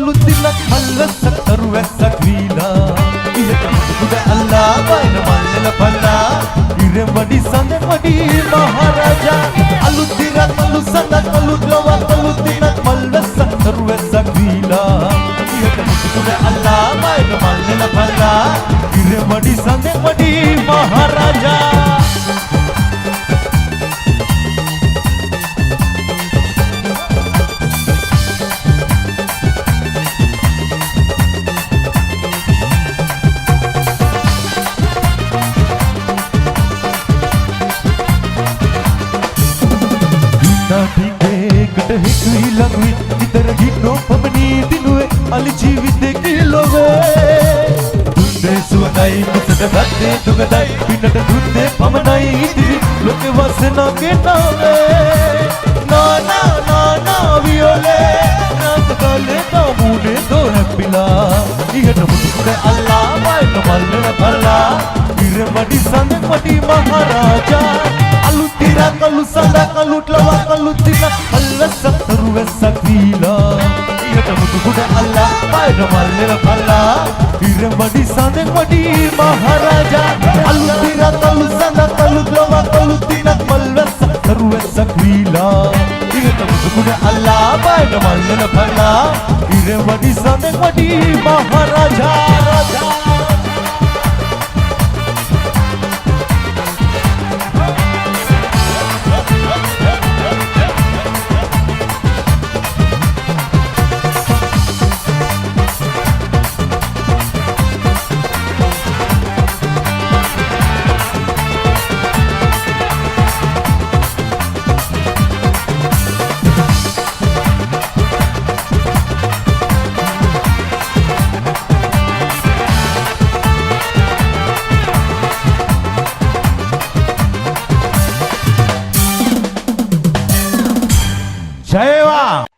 कलुतीला खाल्लं सर्व्याचा क्वीला पुढे अल्ला बायन मानलेला फल्ला हिरे मडी सांगे मडी महाराजा अलुतीरा कलु सांगा कलु द्रवा कलुतीला खाल्लं सर्व्याचा क्वीला पुढे अल्ला बायन मानलेला फल्ला हिरे मडी सांगे मडी महाराजा हिकवी लगवी इधर गिनो पमनी दिनुए अली जीविते किलोवे दुंदे सुनाई मुसद गद्दे दुगदाई पिनट दुंदे पमनाई इधरी लोके वसना के नावे ना ना ना ना वियोले रात काले ना मुने दो है पिला ये नमुने अल्लाह बाय कमाल भला इरे मडी संग मडी महाराजा अलुतीरा कलु सांगा कलु ट्लवा कलु तीना अल्लाह सत्तरुवे सकीला ये नमुने अल्लाह बाय कमाल भला इरे मडी संग मडी महाराजा अलुतीरा कलु सांगा कलु ट्लवा कलु तीना अल्लाह सत्तरुवे सकीला ये नमुने अल्लाह बाय कमाल भला इरे मडी संग मडी महाराजा राजा जय वा।